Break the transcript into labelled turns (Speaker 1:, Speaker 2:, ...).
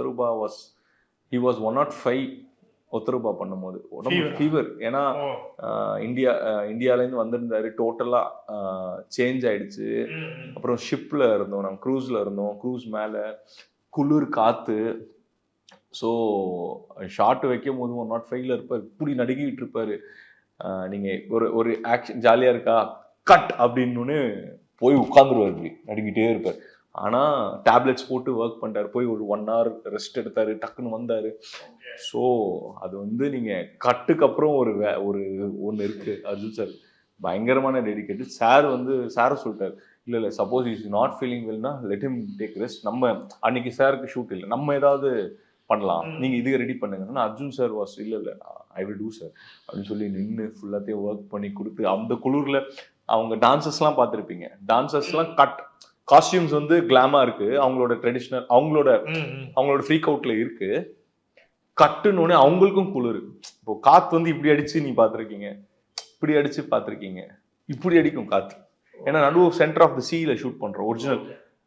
Speaker 1: ஒத்தருபா he was 105 ஒத்தருபா பண்ணும்போது உடம்பு fever. ஏன்னா இந்தியாவிலேருந்து வந்திருந்தாரு, டோட்டலாக சேஞ்ச் ஆயிடுச்சு. அப்புறம் ஷிப்பில் இருந்தோம், நாங்கள் க்ரூஸில் இருந்தோம், க்ரூஸ் மேலே குளிர் காற்று. ஸோ ஷார்ட் வைக்கும் போது 105ல் இருப்பார், இப்படி நடுங்கிட்டு இருப்பார். நீங்கள் ஒரு ஆக்ஷன் ஜாலியாக இருக்கா, கட் அப்படின்னு போய் உட்காந்துருவார், இப்படி நடுங்கிட்டே இருப்பார். ஆனால் டேப்லெட்ஸ் போட்டு ஒர்க் பண்ணிட்டார், போய் ஒரு 1 hour ரெஸ்ட் எடுத்தார், டக்குன்னு வந்தார். ஸோ அது நீங்கள் கட்டுக்கு அப்புறம் ஒன்று இருக்குது. அர்ஜுன் சார் பயங்கரமான டெடிக்கேட்டட். சாரை சொல்லிட்டார், இல்லை சப்போஸ் இஸ் நாட் ஃபீலிங் வெல்னா லெட் ஹிம் டேக் ரெஸ்ட். நம்ம அன்னைக்கு சாருக்கு ஷூட் இல்லை, நம்ம ஏதாவது பண்ணலாம், நீங்கள் இதுக்கு ரெடி பண்ணுங்கன்னா அர்ஜுன் சார் வாஸ் இல்லை ஐ வில் டூ சார் அப்படின்னு சொல்லி நின்று ஃபுல்லாத்தையும் ஒர்க் பண்ணி கொடுத்து. அந்த குளூரில் அவங்க டான்சர்ஸ்லாம் பார்த்துருப்பீங்க, டான்சர்ஸ்லாம் காஸ்டியூம்ஸ் கிளாமா இருக்கு, அவங்களோட ட்ரெடிஷ்னல் அவங்களோட ஃப்ரீக் அவுட்ல இருக்கு. கட்டுன்னு அவங்களுக்கும் குளிர். இப்போ காத்து இப்படி அடிச்சு நீ பார்த்துருக்கீங்க, இப்படி அடிச்சு பார்த்துருக்கீங்க, இப்படி அடிக்கும் காத்து. ஏன்னா நடுவு சென்டர் ஆஃப் த சீல ஷூட் பண்றோம். ஒரிஜினல்